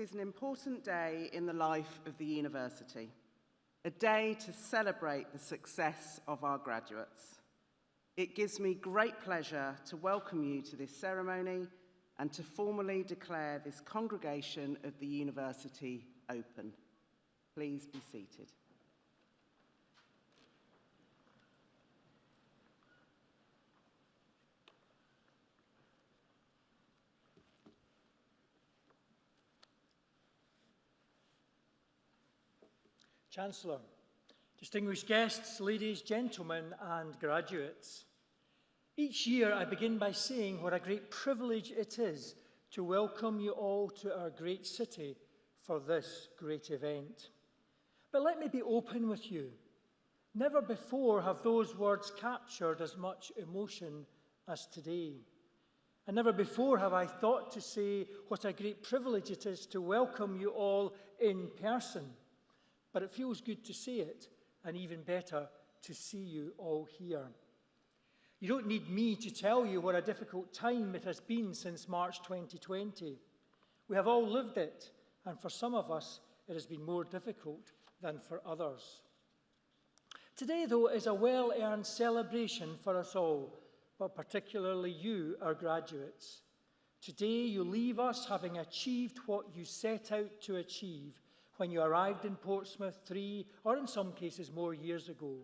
is an important day in the life of the university, a day to celebrate the success of our graduates. It gives me great pleasure to welcome you to this ceremony and to formally declare this congregation of the university open. Please be seated. Chancellor, distinguished guests, ladies, gentlemen, and graduates. Each year I begin by saying what a great privilege it is to welcome you all to our great city for this great event. But let me be open with you. Never before have those words captured as much emotion as today. And never before have I thought to say what a great privilege it is to welcome you all in person. But it feels good to say it, and even better to see you all here. You don't need me to tell you what a difficult time it has been since March 2020. We have all lived it, and for some of us, it has been more difficult than for others. Today, though, is a well-earned celebration for us all, but particularly you, our graduates. Today, you leave us having achieved what you set out to achieve when you arrived in Portsmouth 3, or in some cases more years ago.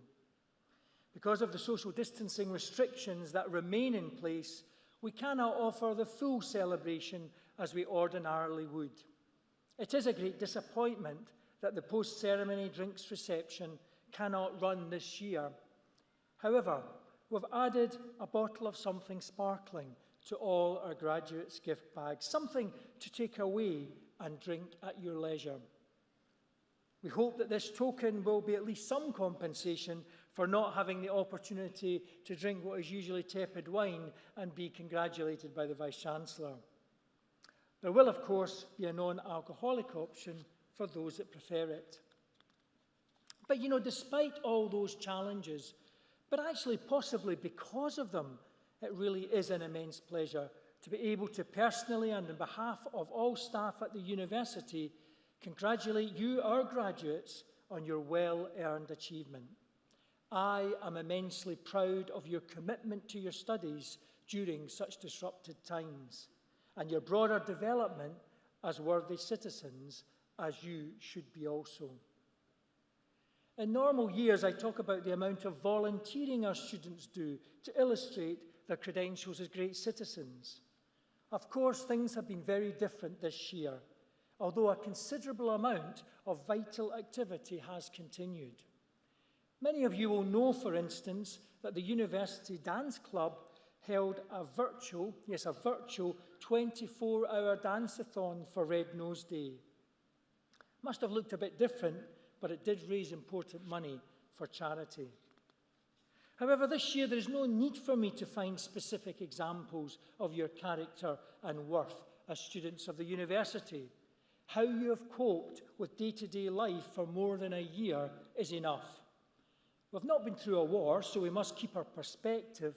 Because of the social distancing restrictions that remain in place, we cannot offer the full celebration as we ordinarily would. It is a great disappointment that the post-ceremony drinks reception cannot run this year. However, we've added a bottle of something sparkling to all our graduates' gift bags, something to take away and drink at your leisure. We hope that this token will be at least some compensation for not having the opportunity to drink what is usually tepid wine and be congratulated by the Vice-Chancellor. There will, of course, be a non-alcoholic option for those that prefer it. But you know, despite all those challenges, but actually possibly because of them, it really is an immense pleasure to be able to personally and on behalf of all staff at the university congratulate you, our graduates, on your well-earned achievement. I am immensely proud of your commitment to your studies during such disrupted times and your broader development as worthy citizens, as you should be also. In normal years, I talk about the amount of volunteering our students do to illustrate their credentials as great citizens. Of course, things have been very different this year, although a considerable amount of vital activity has continued. Many of you will know, for instance, that the University Dance Club held a virtual 24-hour dance-a-thon for Red Nose Day. Must have looked a bit different, but it did raise important money for charity. However, this year there is no need for me to find specific examples of your character and worth as students of the university. How you have coped with day-to-day life for more than a year is enough. We've not been through a war, so we must keep our perspective,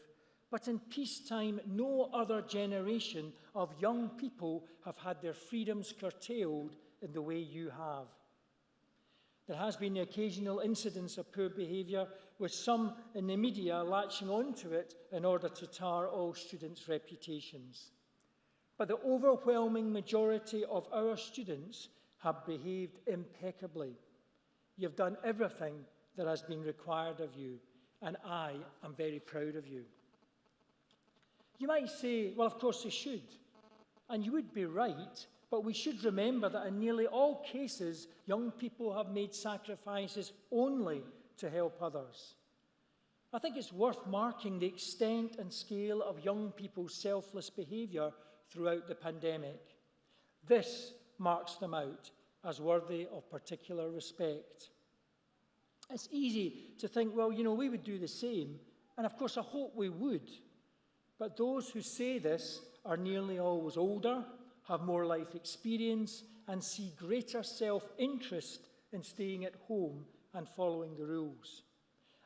but in peacetime, no other generation of young people have had their freedoms curtailed in the way you have. There has been the occasional incidents of poor behaviour, with some in the media latching onto it in order to tar all students' reputations. But the overwhelming majority of our students have behaved impeccably. You've done everything that has been required of you, and I am very proud of you. You might say, well, of course they should. And you would be right, but we should remember that in nearly all cases, young people have made sacrifices only to help others. I think it's worth marking the extent and scale of young people's selfless behaviour throughout the pandemic. This marks them out as worthy of particular respect. It's easy to think, well, you know, we would do the same, and of course I hope we would. But those who say this are nearly always older, have more life experience, and see greater self-interest in staying at home and following the rules.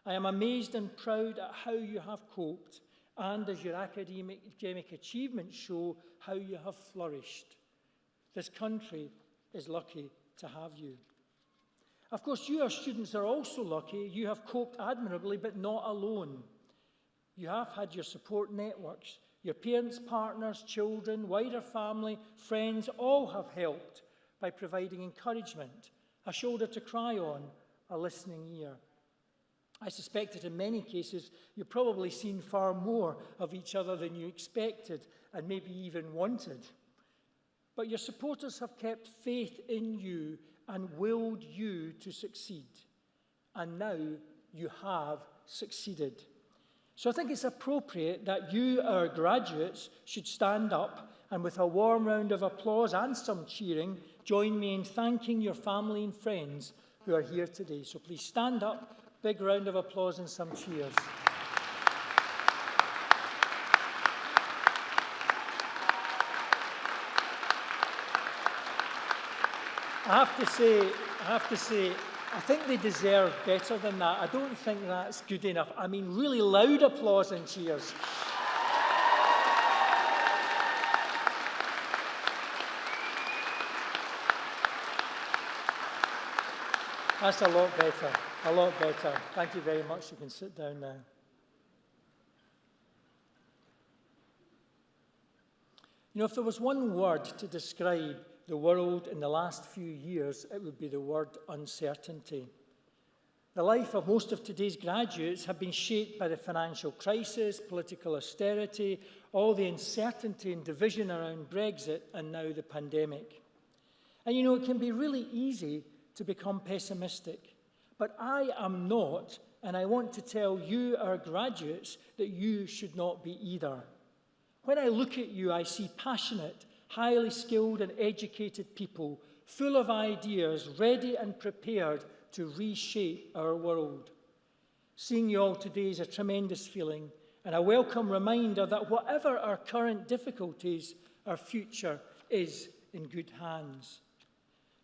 I am amazed and proud at how you have coped, and as your academic achievements show, how you have flourished. This country is lucky to have you. Of course, you, our students, are also lucky. You have coped admirably, but not alone. You have had your support networks. Your parents, partners, children, wider family, friends, all have helped by providing encouragement, a shoulder to cry on, a listening ear. I suspect that in many cases, you've probably seen far more of each other than you expected and maybe even wanted. But your supporters have kept faith in you and willed you to succeed. And now you have succeeded. So I think it's appropriate that you, our graduates, should stand up and with a warm round of applause and some cheering, join me in thanking your family and friends who are here today. So please stand up, big round of applause and some cheers. I have to say, I think they deserve better than that. I don't think that's good enough. I mean, really loud applause and cheers. That's a lot better, a lot better. Thank you very much. You can sit down now. You know, if there was one word to describe the world in the last few years, it would be the word uncertainty. The life of most of today's graduates have been shaped by the financial crisis, political austerity, all the uncertainty and division around Brexit, and now the pandemic. And you know, it can be really easy to become pessimistic. But I am not, and I want to tell you, our graduates, that you should not be either. When I look at you, I see passionate, highly skilled and educated people, full of ideas, ready and prepared to reshape our world. Seeing you all today is a tremendous feeling and a welcome reminder that whatever our current difficulties, our future is in good hands.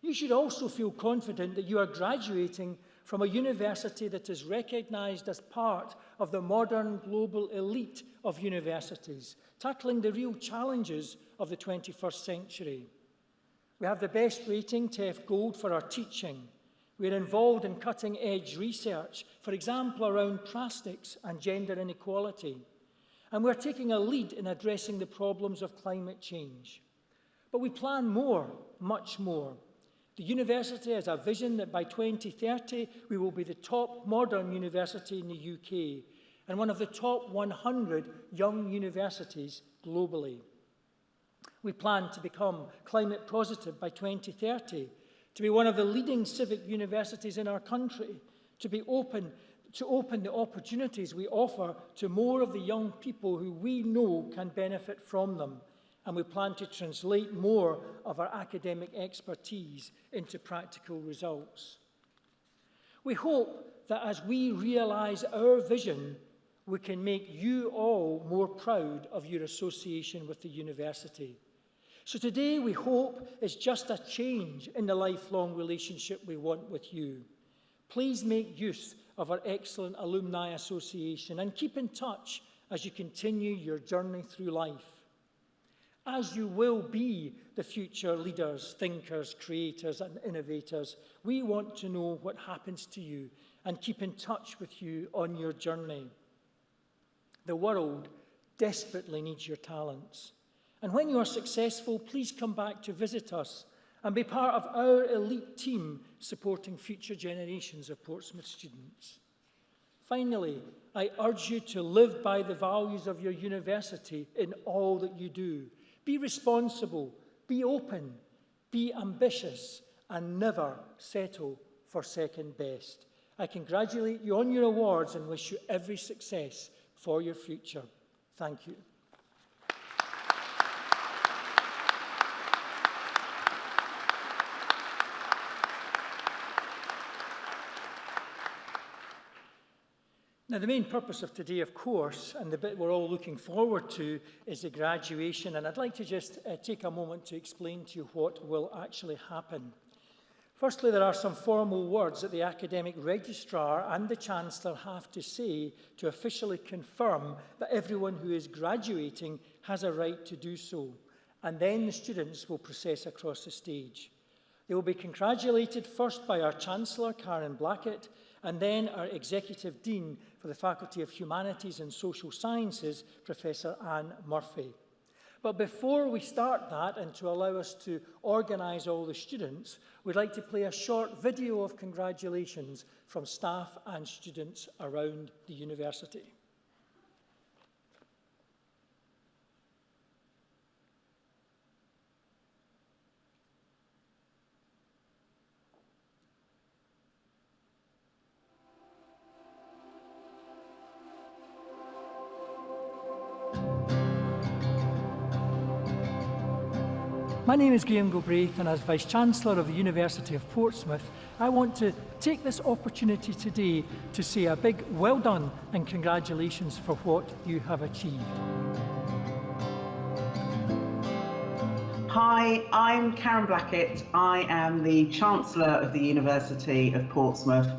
You should also feel confident that you are graduating from a university that is recognised as part of the modern global elite of universities, tackling the real challenges of the 21st century. We have the best rating, TEF Gold, for our teaching. We are involved in cutting-edge research, for example, around plastics and gender inequality. And we're taking a lead in addressing the problems of climate change. But we plan more, much more. The university has a vision that by 2030, we will be the top modern university in the UK and one of the top 100 young universities globally. We plan to become climate positive by 2030, to be one of the leading civic universities in our country, to open the opportunities we offer to more of the young people who we know can benefit from them. And we plan to translate more of our academic expertise into practical results. We hope that as we realise our vision, we can make you all more proud of your association with the university. So today we hope is just a change in the lifelong relationship we want with you. Please make use of our excellent alumni association and keep in touch as you continue your journey through life. As you will be the future leaders, thinkers, creators, and innovators, we want to know what happens to you and keep in touch with you on your journey. The world desperately needs your talents. And when you are successful, please come back to visit us and be part of our elite team supporting future generations of Portsmouth students. Finally, I urge you to live by the values of your university in all that you do. Be responsible, be open, be ambitious, and never settle for second best. I congratulate you on your awards and wish you every success for your future. Thank you. Now, the main purpose of today, of course, and the bit we're all looking forward to, is the graduation. And I'd like to just take a moment to explain to you what will actually happen. Firstly, there are some formal words that the academic registrar and the Chancellor have to say to officially confirm that everyone who is graduating has a right to do so. And then the students will process across the stage. They will be congratulated first by our Chancellor, Karen Blackett, and then our Executive Dean for the Faculty of Humanities and Social Sciences, Professor Anne Murphy. But before we start that, and to allow us to organise all the students, we'd like to play a short video of congratulations from staff and students around the university. My name is Graham Galbraith, and as Vice-Chancellor of the University of Portsmouth, I want to take this opportunity today to say a big well done and congratulations for what you have achieved. Hi, I'm Karen Blackett. I am the Chancellor of the University of Portsmouth,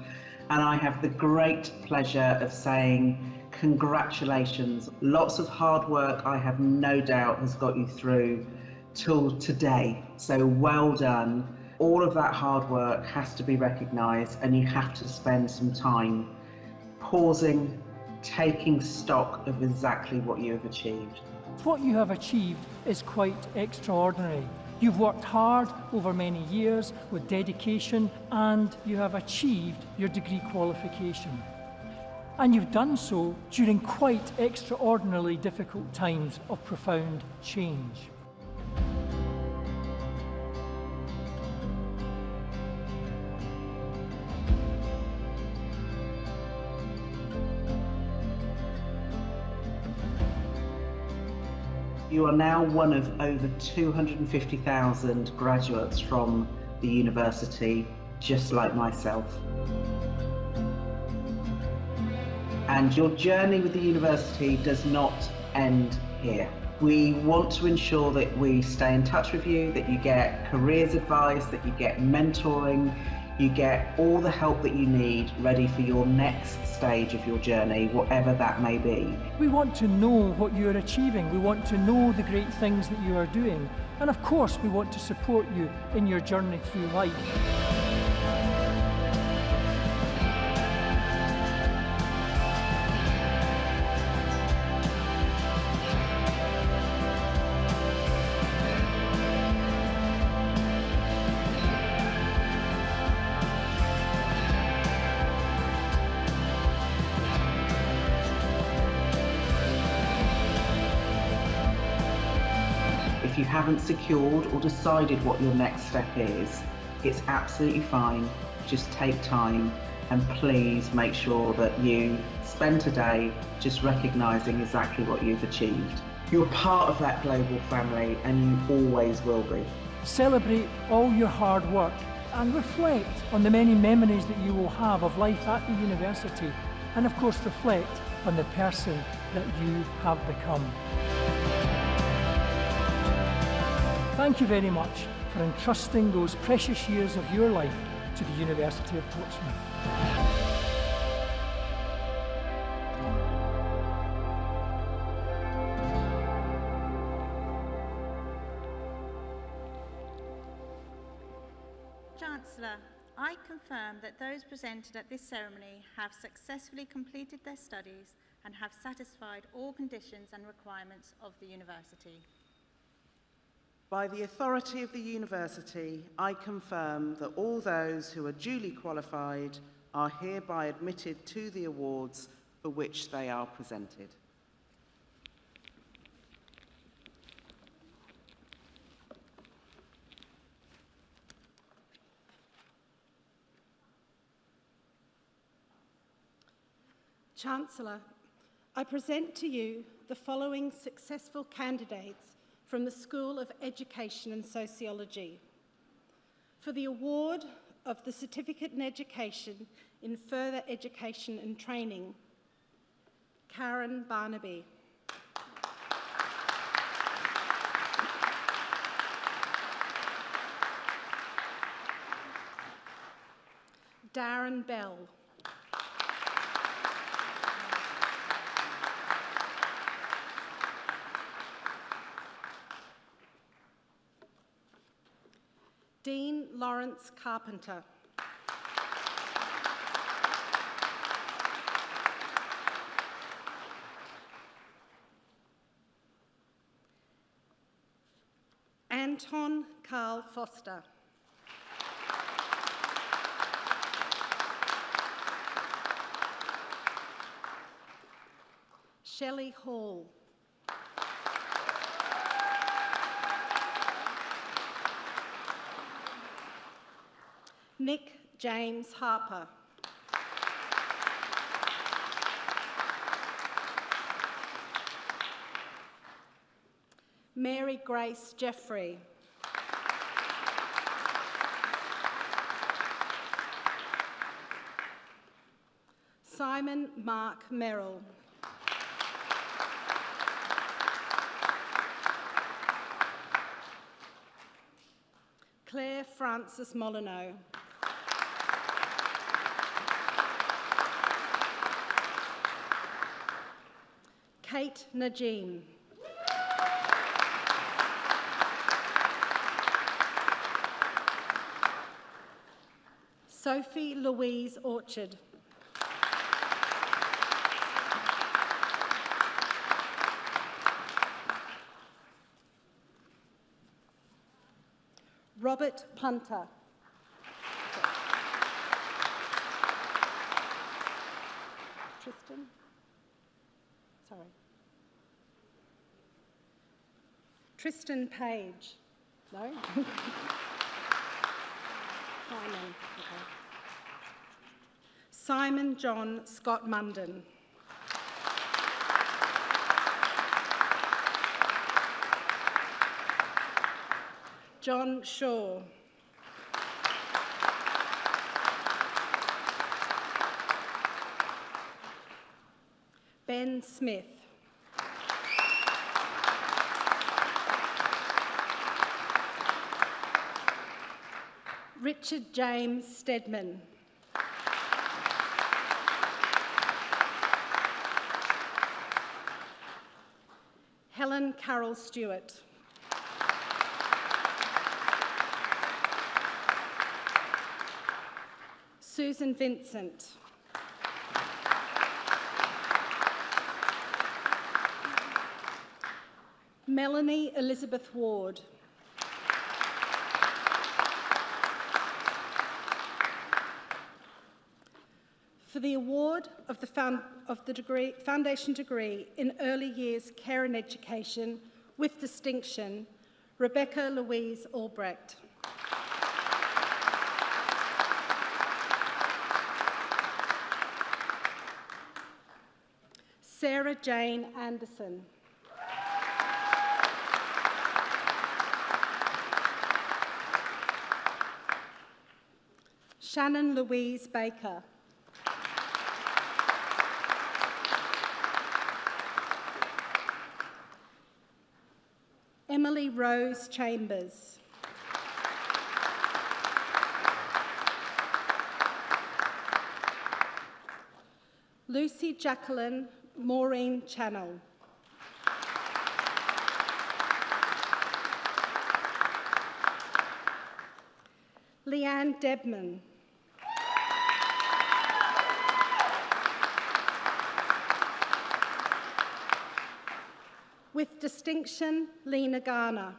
and I have the great pleasure of saying congratulations. Lots of hard work, I have no doubt, has got you through till today. So well done. All of that hard work has to be recognised, and you have to spend some time pausing, taking stock of exactly what you have achieved. What you have achieved is quite extraordinary. You've worked hard over many years with dedication, and you have achieved your degree qualification. And you've done so during quite extraordinarily difficult times of profound change. You are now one of over 250,000 graduates from the university, just like myself. And your journey with the university does not end here. We want to ensure that we stay in touch with you, that you get careers advice, that you get mentoring, you get all the help that you need ready for your next stage of your journey, whatever that may be. We want to know what you're achieving. We want to know the great things that you are doing. And of course, we want to support you in your journey through life. If you haven't secured or decided what your next step is, it's absolutely fine. Just take time, and please make sure that you spend today just recognising exactly what you've achieved. You're part of that global family, and you always will be. Celebrate all your hard work and reflect on the many memories that you will have of life at the university, and of course reflect on the person that you have become. Thank you very much for entrusting those precious years of your life to the University of Portsmouth. Chancellor, I confirm that those presented at this ceremony have successfully completed their studies and have satisfied all conditions and requirements of the university. By the authority of the university, I confirm that all those who are duly qualified are hereby admitted to the awards for which they are presented. Chancellor, I present to you the following successful candidates from the School of Education and Sociology for the award of the Certificate in Education in Further Education and Training: Karen Barnaby. Darren Bell. Dean Lawrence Carpenter. Anton Carl Foster. Shelley Hall. Nick James Harper. Mary Grace Jeffrey. Simon Mark Merrill. Claire Frances Molyneux. Kate Najim. Sophie Louise Orchard. Robert Punter. Tristan? Sorry. Tristan Page. No? Simon. Okay. Simon John Scott Munden. John Shaw. Ben Smith. Richard James Stedman. Helen Carroll Stewart. Susan Vincent. Melanie Elizabeth Ward. For the award of the foundation degree in early years care and education with distinction, Rebecca Louise Albrecht. Sarah Jane Anderson. Shannon Louise Baker. Emily Rose Chambers. Lucy Jacqueline Maureen Channel. Leanne Debman. With distinction, Lena Garner.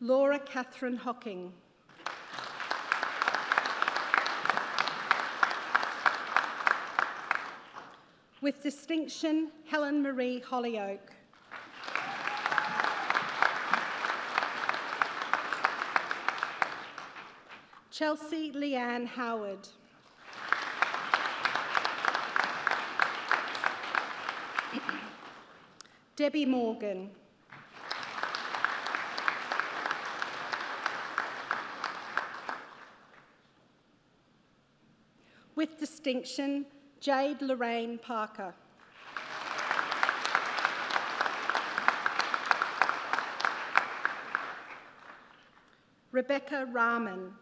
Laura Catherine Hocking. With distinction, Helen Marie Hollyoake. Chelsea Leanne Howard. Debbie Morgan. With distinction, Jade Lorraine Parker. Rebecca Rahman.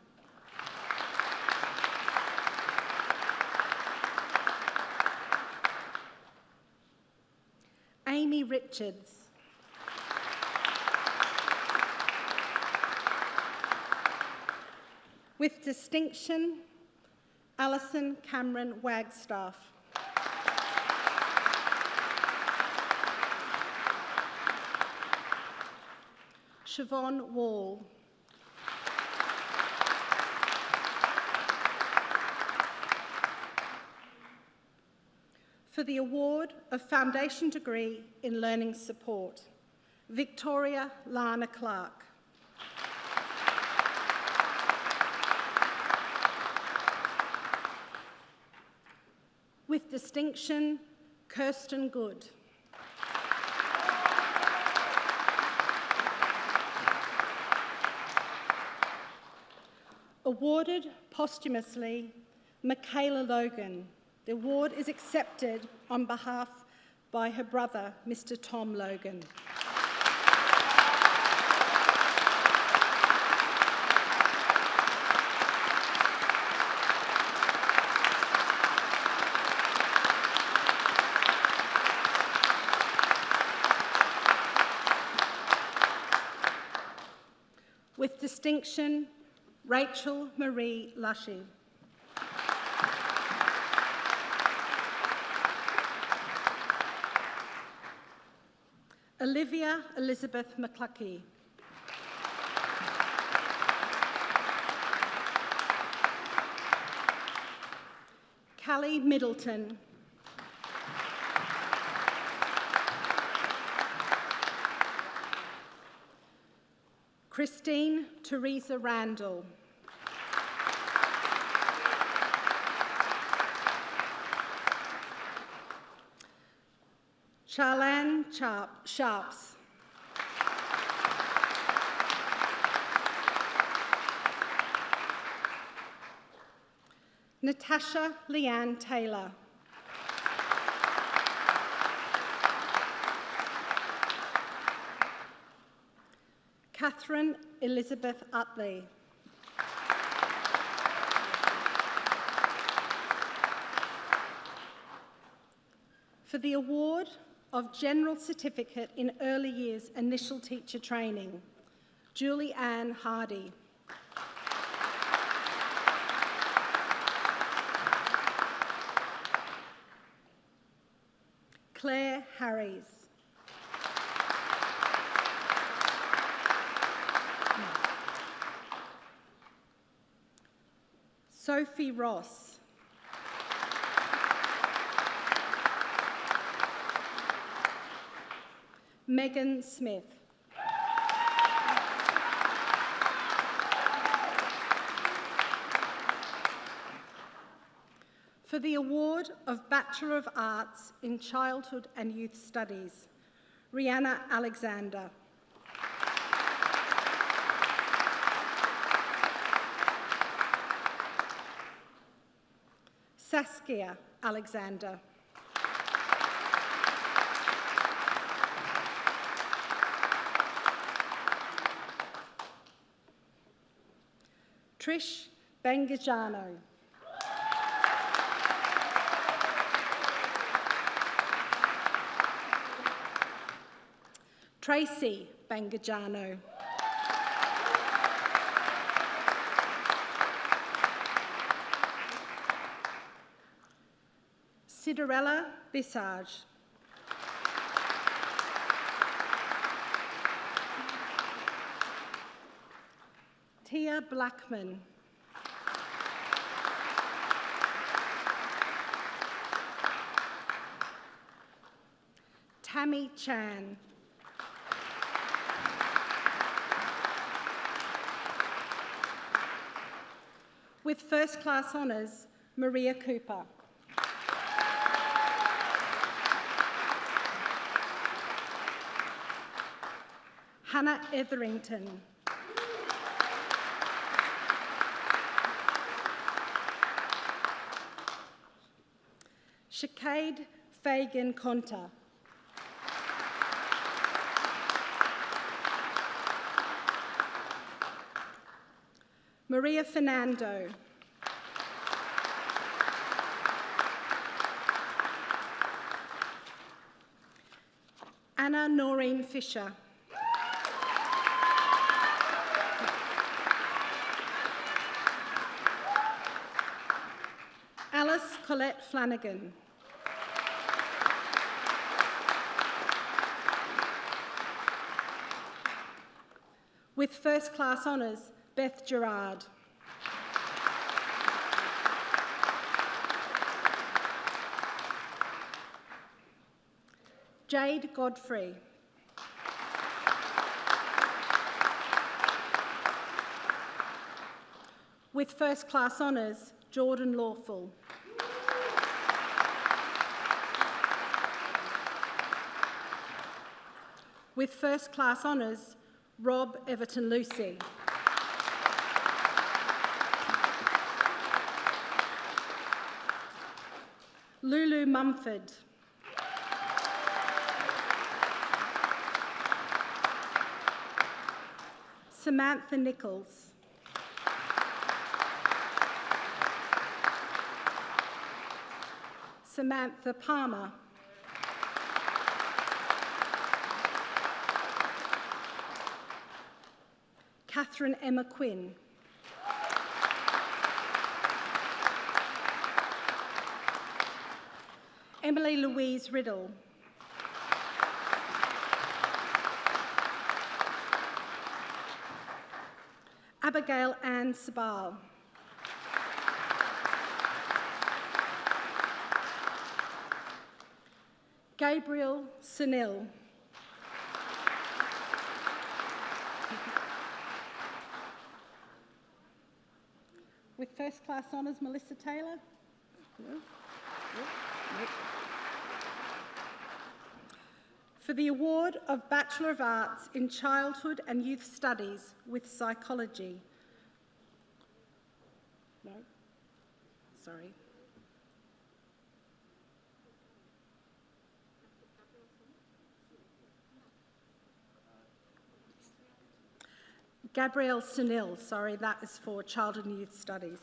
Amy Richards. With distinction, Alison Cameron Wagstaff. Siobhan Wall. For the award of Foundation Degree in Learning Support, Victoria Lana Clark. With distinction, Kirsten Good. Awarded posthumously, Michaela Logan. The award is accepted on behalf by her brother, Mr. Tom Logan. With distinction, Rachel Marie Lushy. Olivia Elizabeth McCluckey. Callie Middleton. Christine Teresa Randall. Charlanne Sharps. Natasha Leanne Taylor. Catherine Elizabeth Utley. For the award of General Certificate in Early Years Initial Teacher Training, Julie Ann Hardy. Claire Harries. Sophie Ross. Megan Smith. For the award of Bachelor of Arts in Childhood and Youth Studies, Rihanna Alexander. Saskia Alexander. Trish Bengajano. Tracy Bengajano. Cinderella Visage. Tia Blackman. Tammy Chan. With first class honours, Maria Cooper. Hannah Etherington. Shakade Fagan Conta. Maria Fernando. Anna Noreen Fisher. Alice Colette Flanagan. With first class honours, Beth Gerard. Jade Godfrey. With first class honours, Jordan Lawful. With first class honours, Rob Everton Lucy. Lulu Mumford. Samantha Nichols. Samantha Palmer. Catherine Emma Quinn. Emily Louise Riddle. Abigail Ann Sabal. Gabriel Sunil. With first class honours, Melissa Taylor. No. Nope. For the award of Bachelor of Arts in Childhood and Youth Studies with Psychology. No, sorry. Gabrielle Sunil, sorry, that is for Childhood and Youth Studies.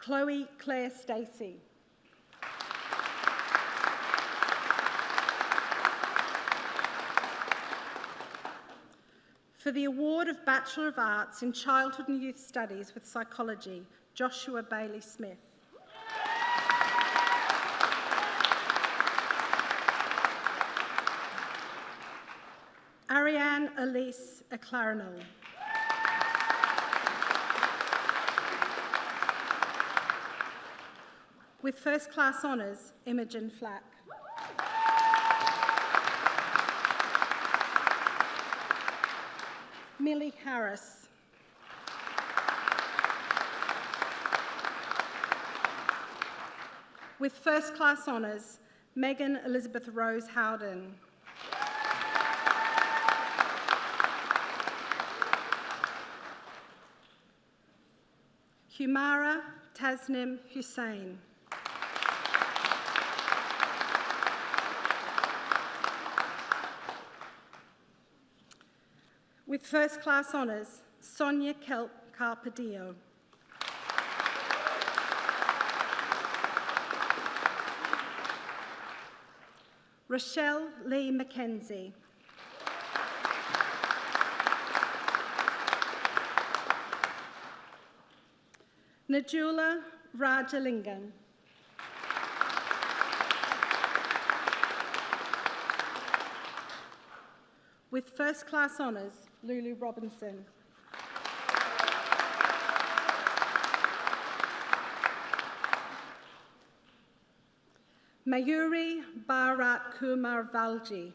Chloe Claire Stacey. For the award of Bachelor of Arts in Childhood and Youth Studies with Psychology, Joshua Bailey Smith. Ariane Elise Eclarinal. With first class honours, Imogen Flack. Millie Harris. With first class honours, Megan Elizabeth Rose Howden. Humara Tasnim Hussain. With first class honours, Sonia Kelp Carpadillo. Rochelle Lee Mackenzie. Najula Rajalingam. With first class honours, Lulu Robinson. Mayuri Bharat Kumar Valji.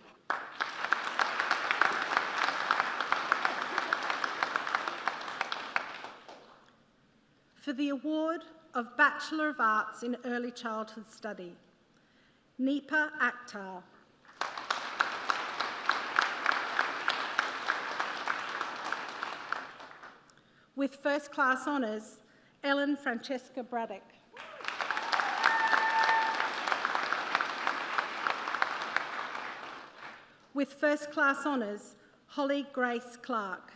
For the award of Bachelor of Arts in Early Childhood Study, Nipa Akhtar. With first class honours, Ellen Francesca Braddock. With first class honours, Holly Grace Clark.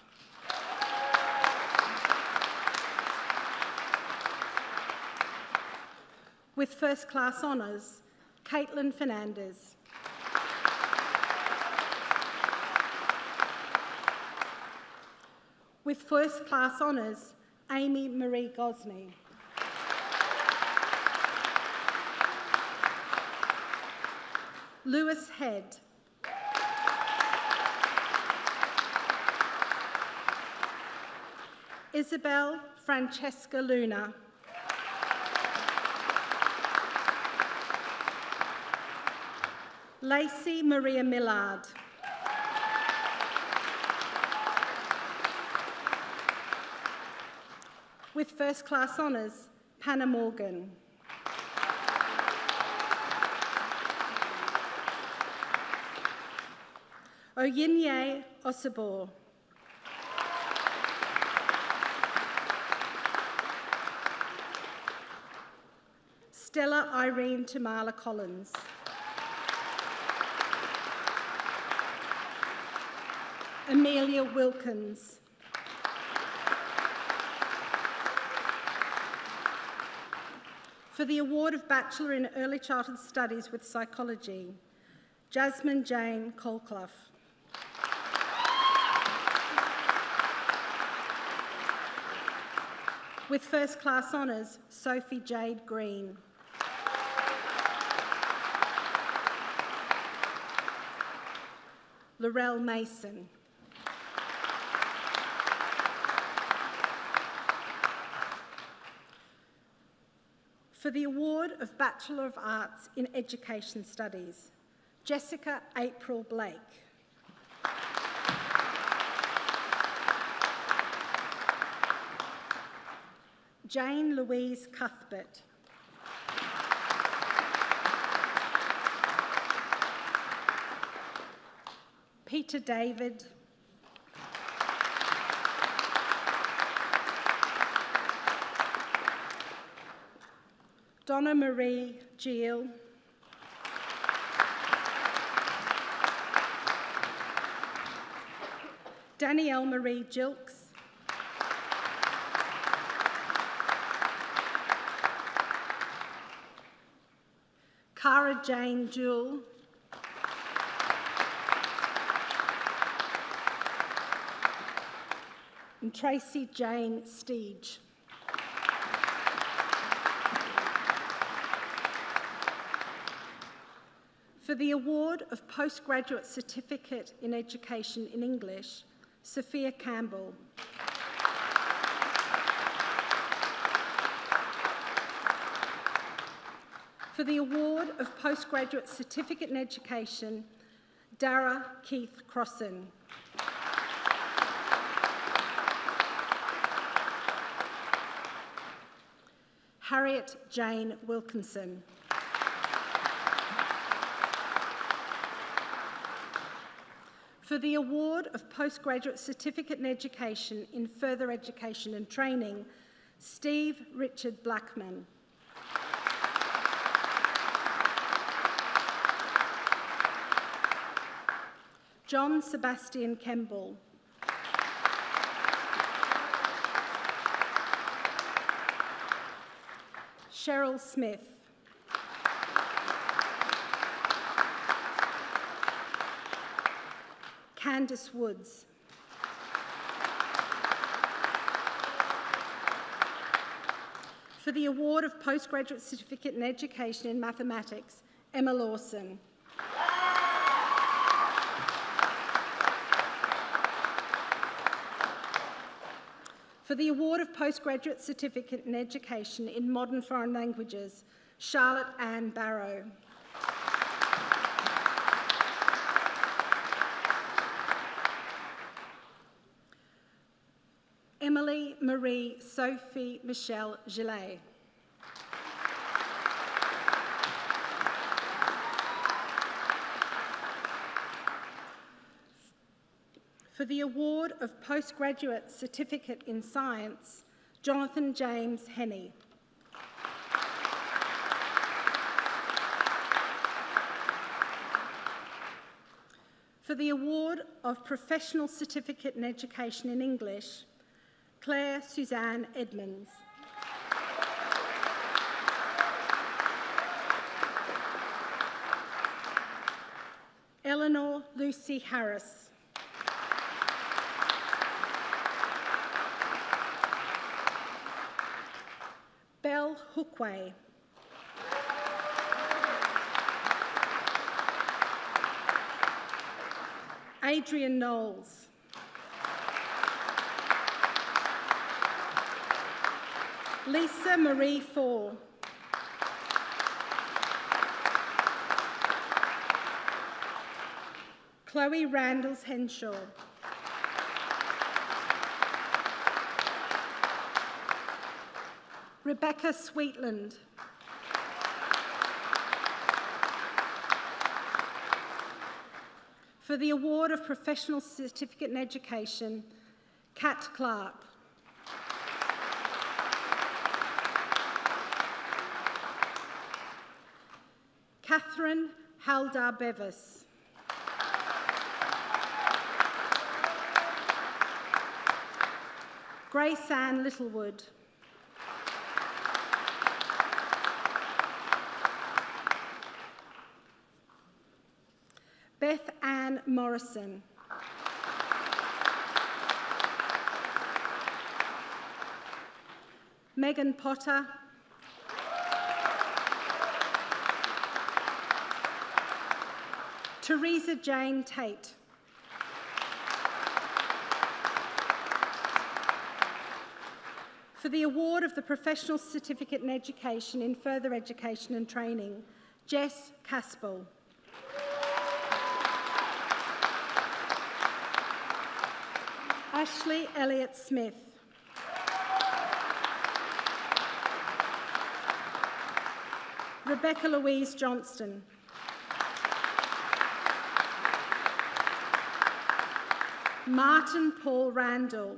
With first class honours, Caitlin Fernandez. With first class honours, Amy Marie Gosney. Lewis Head. Isabel Francesca Luna. Lacey Maria Millard. With first class honours, Panna Morgan. Oyinye Osibor. Stella Irene Tamala Collins. Amelia Wilkins. For the award of Bachelor in Early Childhood Studies with Psychology, Jasmine Jane Colclough. With first class honours, Sophie Jade Green. Laurel Mason. For the award of Bachelor of Arts in Education Studies, Jessica April Blake. Jane Louise Cuthbert. Peter David. Donna Marie Gill. Danielle Marie Gilks. Cara Jane Jewell. And Tracy Jane Steege. For the award of Postgraduate Certificate in Education in English, Sophia Campbell. For the award of Postgraduate Certificate in Education, Dara Keith Crossan. Harriet Jane Wilkinson. For the award of Postgraduate Certificate in Education in Further Education and Training, Steve Richard Blackman. John Sebastian Kemble. Cheryl Smith. Candice Woods. For the award of Postgraduate Certificate in Education in Mathematics, Emma Lawson. For the award of Postgraduate Certificate in Education in Modern Foreign Languages, Charlotte Ann Barrow. Emily Marie Sophie Michelle Gillet. For the award of Postgraduate Certificate in Science, Jonathan James Henney. For the award of Professional Certificate in Education in English, Claire Suzanne Edmonds. Eleanor Lucy Harris. Belle Hookway. Adrian Knowles. Lisa Marie Faw. Chloe Randalls Henshaw. Rebecca Sweetland. For the Award of Professional Certificate in Education, Kat Clark. Catherine Haldar Bevis. Grace Ann Littlewood. Beth Ann Morrison. Megan Potter. Teresa Jane Tate. For the award of the Professional Certificate in Education in Further Education and Training, Jess Caspel. Ashley Elliott Smith. Rebecca Louise Johnston. Martin Paul Randall.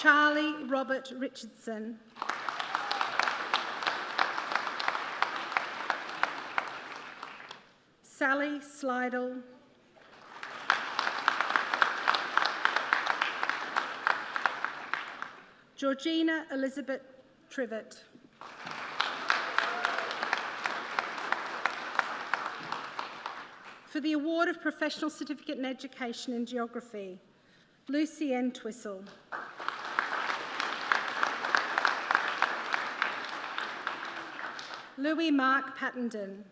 Charlie Robert Richardson. Sally Slidell. Georgina Elizabeth Trivet. For the award of Professional Certificate in Education in Geography, Lucy N. Twistle. Louis Mark Pattenden.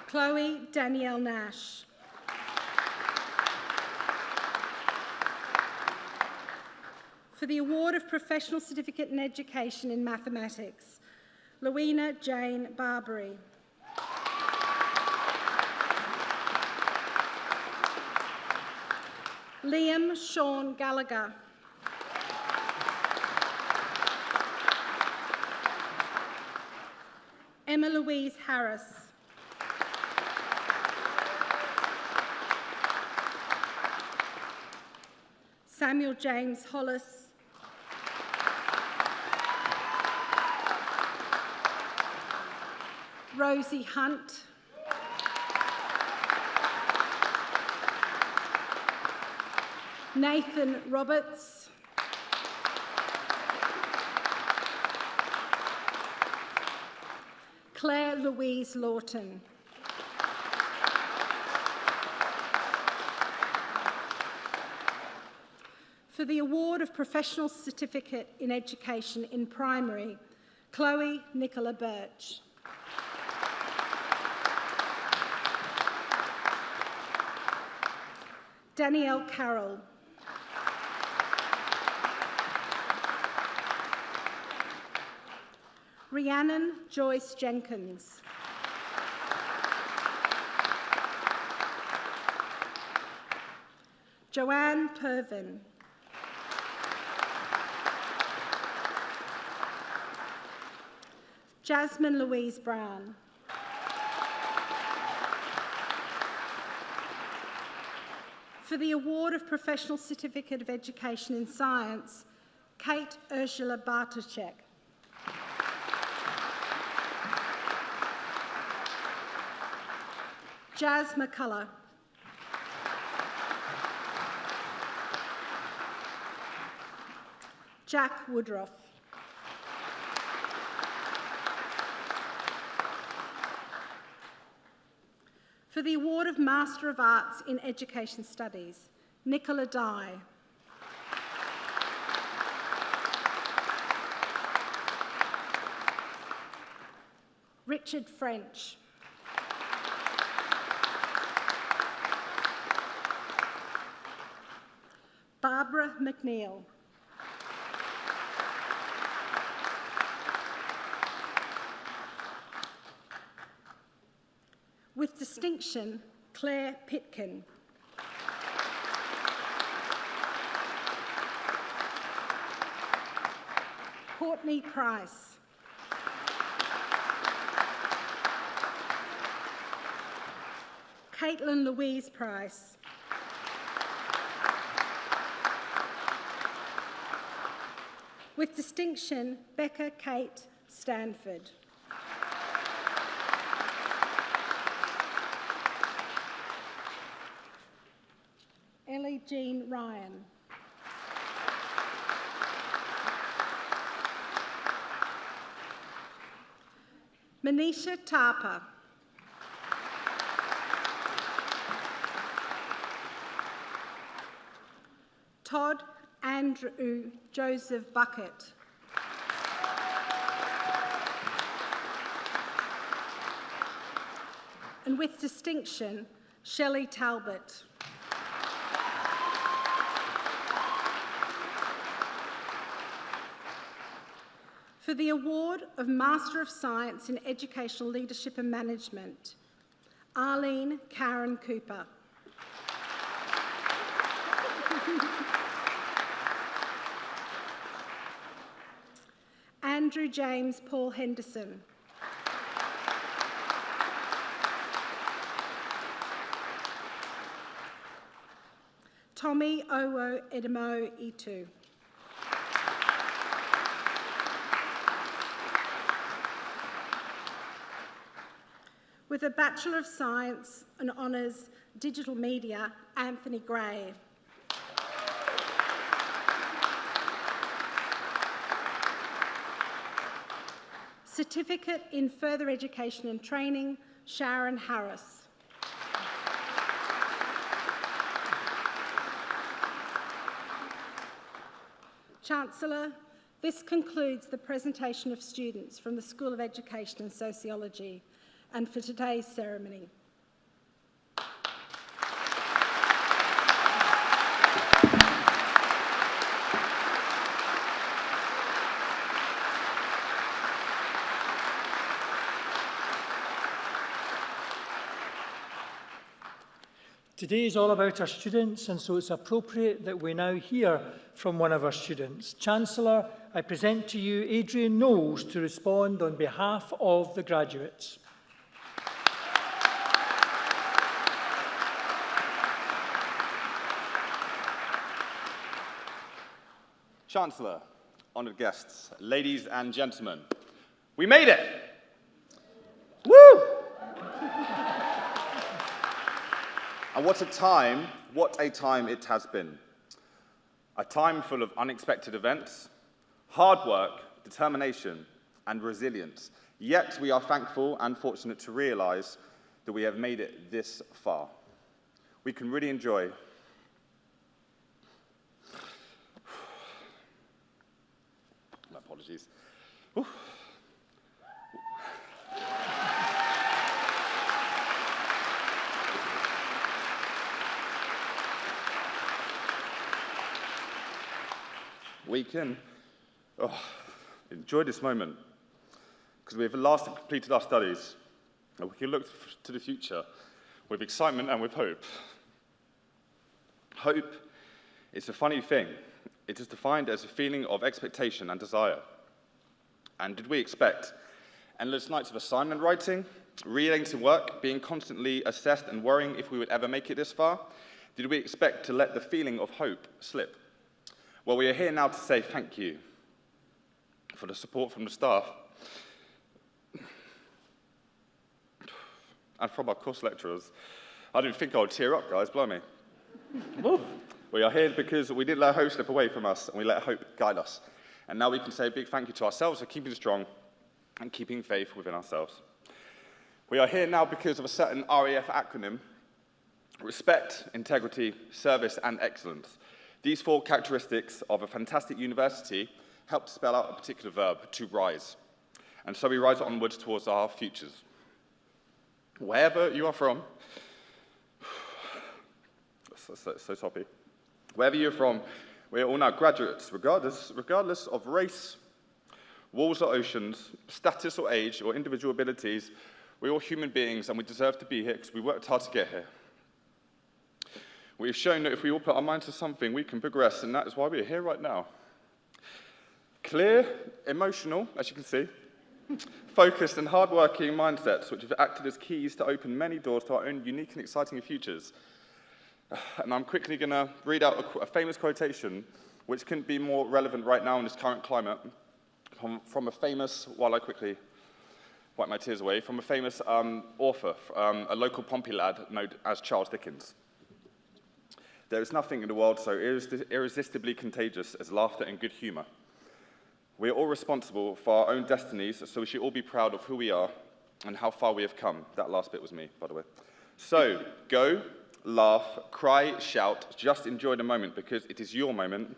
Chloe Danielle Nash. For the award of Professional Certificate in Education in Mathematics, Louina Jane Barbary. Liam Sean Gallagher. Emma Louise Harris. Samuel James Hollis. Rosie Hunt. Nathan Roberts. Claire Louise Lawton. For the award of Professional Certificate in Education in Primary, Chloe Nicola Birch. Danielle Carroll. Rhiannon Joyce Jenkins. Joanne Pervin. Jasmine Louise Brown. For the award of Professional Certificate of Education in Science, Kate Ursula Bartoszek. Jazz McCullough. Jack Woodruff. For the award of Master of Arts in Education Studies, Nicola Dye. Richard French. Barbara McNeil. With distinction, Claire Pitkin. Courtney Price. Caitlin Louise Price. With distinction, Becca Kate Stanford. Ellie Jean Ryan. Manisha Tapa. Todd Andrew Joseph Bucket. And with distinction, Shelley Talbot. For the award of Master of Science in Educational Leadership and Management, Arlene Karen Cooper. Andrew James Paul Henderson. Tommy Owo Edemo Itu. With a Bachelor of Science and Honours Digital Media, Anthony Gray. Certificate in Further Education and Training, Sharon Harris. Chancellor, this concludes the presentation of students from the School of Education and Sociology, and for today's ceremony. Today is all about our students, and so it's appropriate that we now hear from one of our students. Chancellor, I present to you Adrian Knowles to respond on behalf of the graduates. Chancellor, honoured guests, ladies and gentlemen, we made it! Woo! And what a time it has been. A time full of unexpected events, hard work, determination, and resilience. Yet we are thankful and fortunate to realise that we have made it this far. We can really enjoy my apologies. Ooh. We can enjoy this moment because we have at last completed our studies and we can look to the future with excitement and with hope. Hope is a funny thing. It is defined as a feeling of expectation and desire. And did we expect endless nights of assignment writing, reading to work, being constantly assessed and worrying if we would ever make it this far? Did we expect to let the feeling of hope slip? Well, we are here now to say thank you for the support from the staff and from our course lecturers. I didn't think I would tear up, guys, blimey. We are here because we didn't let hope slip away from us, and we let hope guide us. And now we can say a big thank you to ourselves for keeping strong and keeping faith within ourselves. We are here now because of a certain RAF acronym: respect, integrity, service, and excellence. These 4 characteristics of a fantastic university help to spell out a particular verb: to rise. And so we rise onwards towards our futures. Wherever you are from, so toppy. Wherever you're from, we are all now graduates, regardless of race, walls or oceans, status or age, or individual abilities. We're all human beings, and we deserve to be here because we worked hard to get here. We've shown that if we all put our minds to something, we can progress, and that is why we're here right now. Clear, emotional, as you can see, focused and hard-working mindsets, which have acted as keys to open many doors to our own unique and exciting futures. And I'm quickly going to read out a famous quotation, which couldn't be more relevant right now in this current climate, from a famous, while I quickly wipe my tears away, from a famous author, a local Pompey lad known as Charles Dickens. There is nothing in the world so irresistibly contagious as laughter and good humor. We are all responsible for our own destinies, so we should all be proud of who we are and how far we have come. That last bit was me, by the way. So, go, laugh, cry, shout, just enjoy the moment, because it is your moment,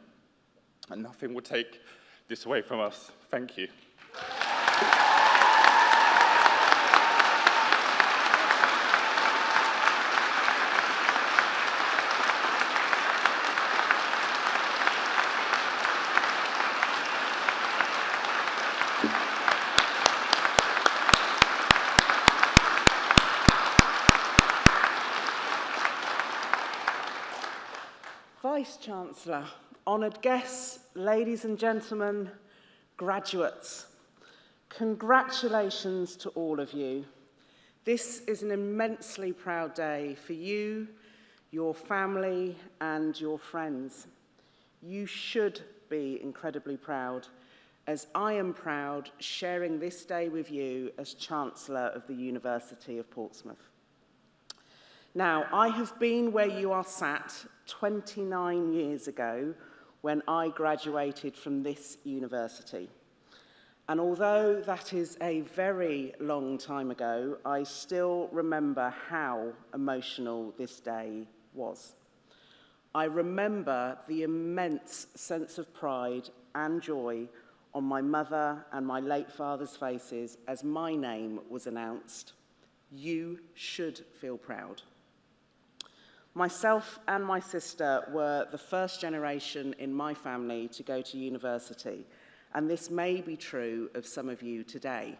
and nothing will take this away from us. Thank you. Vice-Chancellor, honoured guests, ladies and gentlemen, graduates, congratulations to all of you. This is an immensely proud day for you, your family, and your friends. You should be incredibly proud, as I am proud sharing this day with you as Chancellor of the University of Portsmouth. Now, I have been where you are sat 29 years ago when I graduated from this university. And although that is a very long time ago, I still remember how emotional this day was. I remember the immense sense of pride and joy on my mother and my late father's faces as my name was announced. You should feel proud. Myself and my sister were the first generation in my family to go to university, and this may be true of some of you today.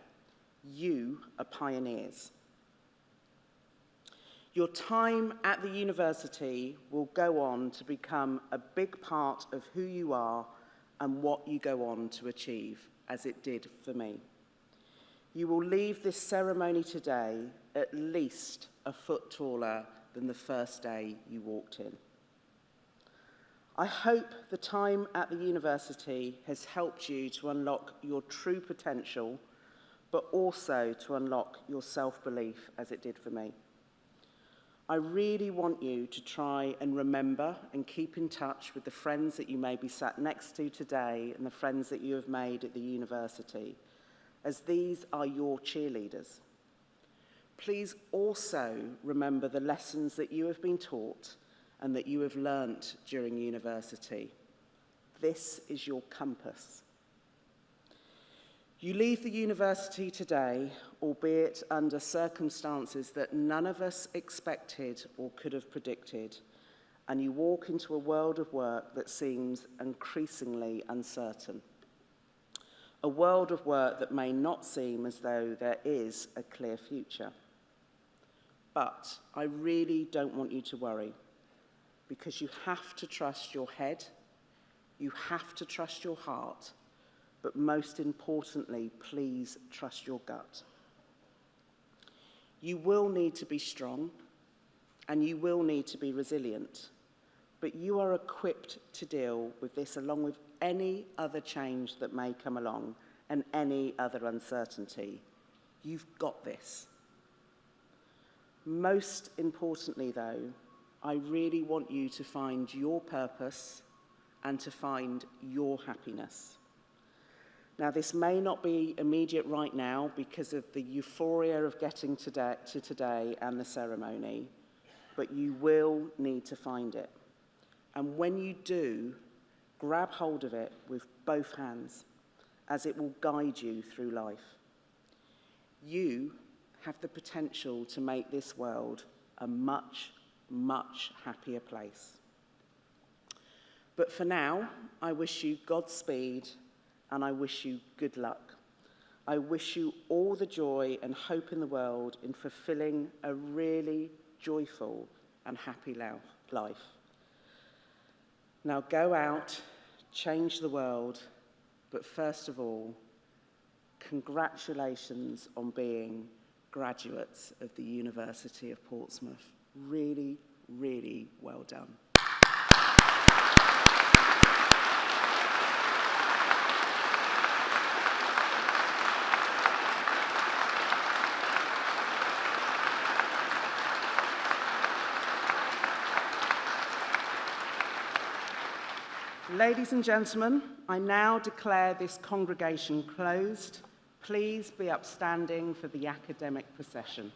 You are pioneers. Your time at the university will go on to become a big part of who you are and what you go on to achieve, as it did for me. You will leave this ceremony today at least a foot taller than the first day you walked in. I hope the time at the university has helped you to unlock your true potential, but also to unlock your self-belief as it did for me. I really want you to try and remember and keep in touch with the friends that you may be sat next to today and the friends that you have made at the university, as these are your cheerleaders. Please also remember the lessons that you have been taught and that you have learnt during university. This is your compass. You leave the university today, albeit under circumstances that none of us expected or could have predicted, and you walk into a world of work that seems increasingly uncertain. A world of work that may not seem as though there is a clear future. But I really don't want you to worry, because you have to trust your head, you have to trust your heart, but most importantly, please trust your gut. You will need to be strong, and you will need to be resilient, but you are equipped to deal with this along with any other change that may come along and any other uncertainty. You've got this. Most importantly, though, I really want you to find your purpose and to find your happiness. Now, this may not be immediate right now because of the euphoria of getting to today and the ceremony, but you will need to find it. And when you do, grab hold of it with both hands, as it will guide you through life. You have the potential to make this world a much, much happier place. But for now, I wish you Godspeed and I wish you good luck. I wish you all the joy and hope in the world in fulfilling a really joyful and happy life. Now go out, change the world, but first of all, congratulations on being graduates of the University of Portsmouth. Really, really well done. Ladies and gentlemen, I now declare this congregation closed. Please be upstanding for the academic procession.